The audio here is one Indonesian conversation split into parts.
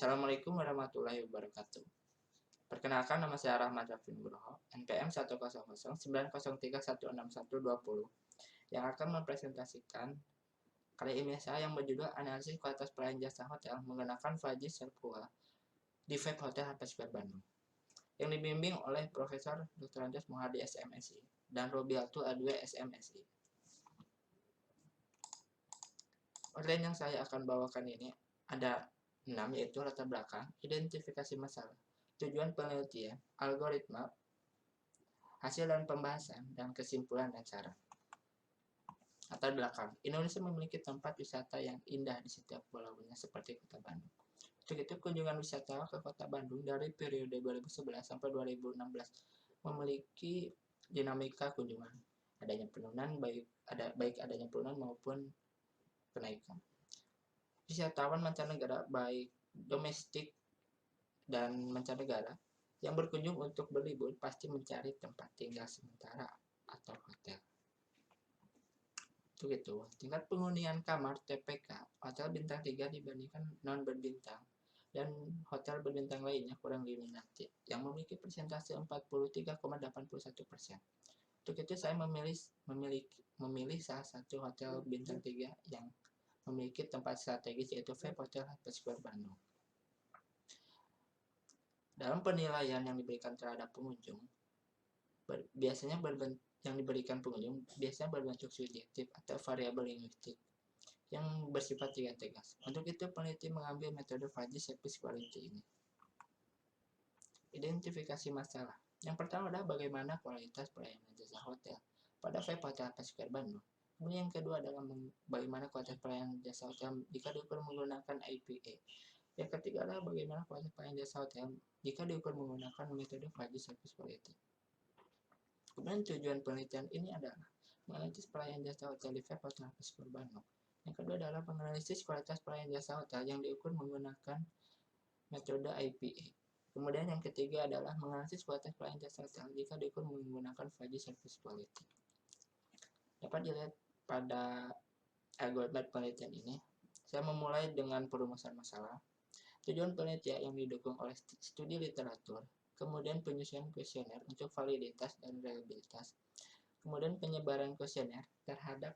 Assalamualaikum warahmatullahi wabarakatuh. Perkenalkan, nama saya Rahmat Raffi Nugroho, NPM 10090316120, yang akan mempresentasikan karya ilmiah saya yang berjudul Analisis Kualitas Pelayanan Jasa Hotel menggunakan Fajri Serpua di Vibe Hotel HP Square Bandung, yang dibimbing oleh Profesor Dr. Andes Muhardi SMSI dan Robiatul Adwe SMSI. Outline yang saya akan bawakan ini ada 6, yaitu latar belakang, identifikasi masalah, tujuan penelitian, algoritma, hasil dan pembahasan, dan kesimpulan dan saran. Latar belakang, Indonesia memiliki tempat wisata yang indah di setiap pulaunya seperti Kota Bandung. Untuk itu, kunjungan wisatawan ke Kota Bandung dari periode 2011 sampai 2016 memiliki dinamika kunjungan. Adanya penurunan, baik adanya penurunan maupun kenaikan. Wisatawan mancanegara baik domestik dan mancanegara yang berkunjung untuk berlibur pasti mencari tempat tinggal sementara atau hotel. Untuk itu, tingkat penghunian kamar TPK hotel bintang 3 dibandingkan non berbintang dan hotel berbintang lainnya kurang diminati, yang memiliki persentase 43,81%. Untuk itu saya memilih salah satu hotel bintang 3 yang memiliki tempat strategis, yaitu Vibe Hotel HP Square Bandung. Dalam penilaian yang diberikan terhadap pengunjung, yang diberikan pengunjung biasanya berbentuk subjektif atau variabel linguistik yang bersifat tidak tegas. Untuk itu, peneliti mengambil metode Fajri Service Quality ini. Identifikasi masalah. Yang pertama adalah bagaimana kualitas pelayanan jasa hotel pada Vibe Hotel HP Square Bandung. Kemudian yang kedua adalah bagaimana kualitas pelayanan jasa hotel jika diukur menggunakan IPA. Yang ketiga adalah bagaimana kualitas pelayanan jasa hotel jika diukur menggunakan metode Fajri Service Quality. Kemudian tujuan penelitian ini adalah menganalisis pelayanan jasa hotel di Vibe Hotel HP Square Bandung. Yang kedua adalah menganalisis kualitas pelayanan jasa hotel yang diukur menggunakan metode IPA. Kemudian yang ketiga adalah menganalisis kualitas pelayanan jasa hotel jika diukur menggunakan Fajri Service Quality. Dapat dilihat pada algoritma penelitian ini, saya memulai dengan perumusan masalah, tujuan penelitian yang didukung oleh studi literatur, kemudian penyusunan kuesioner untuk validitas dan reliabilitas, kemudian penyebaran kuesioner terhadap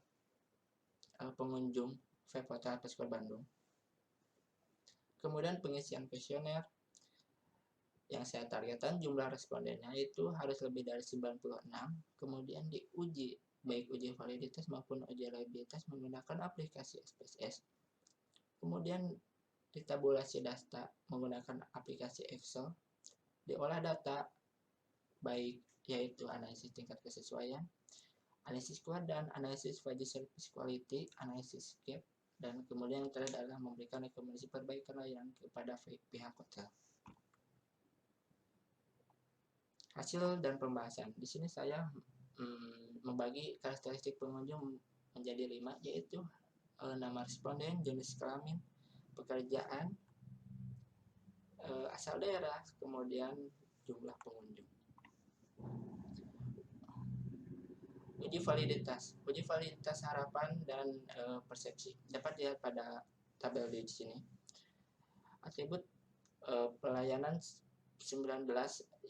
pengunjung Vibe Hotel HP Square Bandung, kemudian pengisian kuesioner yang saya targetkan jumlah respondennya itu harus lebih dari 96, kemudian diuji baik uji validitas maupun uji reliabilitas menggunakan aplikasi SPSS. Kemudian ditabulasi data menggunakan aplikasi Excel, diolah data baik yaitu analisis tingkat kesesuaian, analisis kuat, dan analisis Fajri Service Quality, analisis gap, dan kemudian yang terakhir adalah memberikan rekomendasi perbaikan layanan kepada pihak hotel. Hasil dan pembahasan. Di sini saya membagi karakteristik pengunjung menjadi 5, yaitu nama responden, jenis kelamin, pekerjaan, asal daerah, kemudian jumlah pengunjung. Uji validitas harapan dan persepsi dapat dilihat pada tabel di sini. Atribut pelayanan 19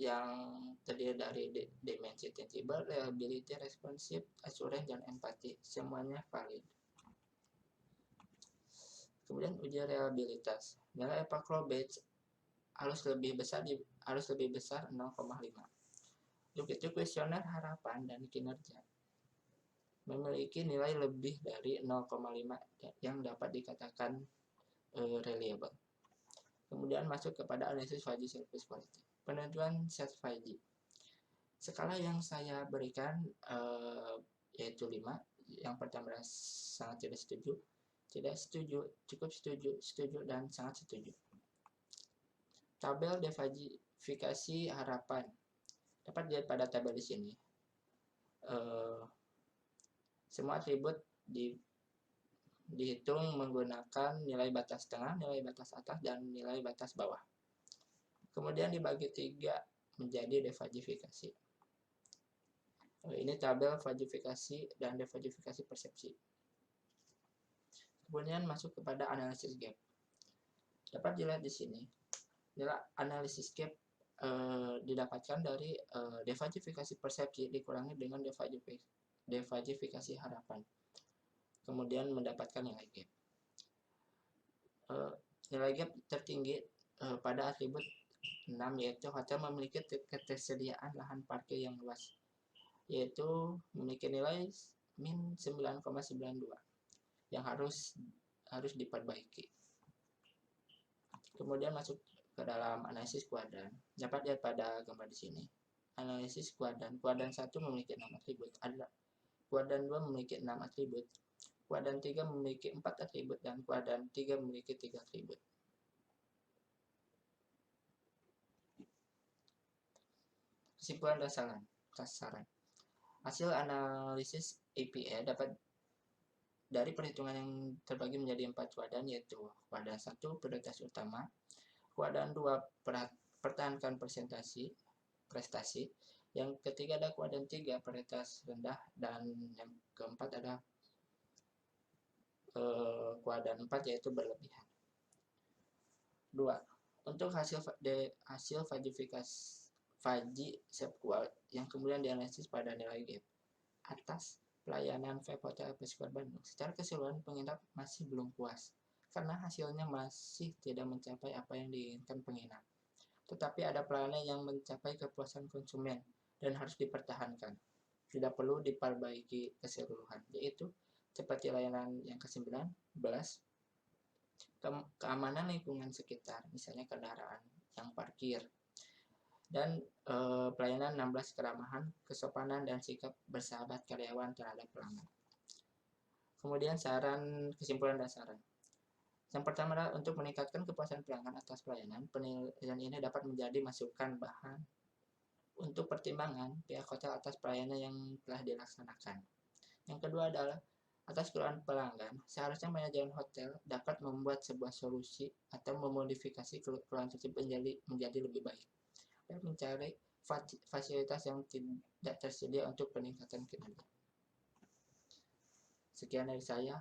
yang terdiri dari dimensi tangible, reliability, responsive, assurance, dan empati, semuanya valid. Kemudian uji reliabilitas, nilai Epaclobatch harus lebih besar 0,5. Untuk itu kuesioner harapan dan kinerja memiliki nilai lebih dari 0,5 yang dapat dikatakan reliable. Kemudian masuk kepada analisis Fajri Service Quality. Penentuan set Fajri. Skala yang saya berikan yaitu 5. Yang pertama sangat tidak setuju, tidak setuju, cukup setuju, setuju, dan sangat setuju. Tabel defajifikasi harapan dapat dilihat pada tabel di sini. Semua atribut dihitung menggunakan nilai batas tengah, nilai batas atas, dan nilai batas bawah. Kemudian dibagi 3 menjadi defajifikasi. Ini tabel fajifikasi dan defajifikasi persepsi. Kemudian masuk kepada analisis gap. Dapat dilihat di sini, nilai analisis gap didapatkan dari defajifikasi persepsi dikurangi dengan defajifikasi harapan, kemudian mendapatkan nilai gap. Nilai gap tertinggi pada atribut 6, yaitu hotel memiliki ketersediaan lahan parkir yang luas, yaitu memiliki nilai min 9,92 yang harus diperbaiki. Kemudian masuk ke dalam analisis kuadran. Dapat lihat pada gambar di sini. Analisis kuadran. Kuadran 1 memiliki 6 atribut. Kuadran 2 memiliki 6 atribut. Kuadran 3 memiliki 4 atribut dan kuadran 3 memiliki 3 atribut. Kesimpulan dan saran. Hasil analisis APA dapat dari perhitungan yang terbagi menjadi 4 kuadran, yaitu kuadran 1 prioritas utama, kuadran 2 pertahankan prestasi, yang ketiga ada kuadran 3 prioritas rendah, dan yang keempat ada kuadran 4 yaitu berlebihan. 2. Untuk hasil Faji subkual yang kemudian dianalisis pada nilai gap atas pelayanan Vape Hotel Pesquer Bandung. Secara keseluruhan penginap masih belum puas karena hasilnya masih tidak mencapai apa yang diinginkan penginap. Tetapi ada pelayanan yang mencapai kepuasan konsumen dan harus dipertahankan. Tidak perlu diperbaiki keseluruhan, yaitu seperti layanan yang ke-19, keamanan lingkungan sekitar, misalnya kendaraan yang parkir, dan pelayanan 16, keramahan, kesopanan, dan sikap bersahabat karyawan terhadap pelanggan. Kemudian kesimpulan dan saran. Yang pertama adalah untuk meningkatkan kepuasan pelanggan atas pelayanan, penilaian ini dapat menjadi masukan bahan untuk pertimbangan pihak hotel atas pelayanan yang telah dilaksanakan. Yang kedua adalah atas keluhan pelanggan, seharusnya manajemen hotel dapat membuat sebuah solusi atau memodifikasi keluhan tersebut menjadi lebih baik dan mencari fasilitas yang tidak tersedia untuk peningkatan kinerja. Sekian dari saya.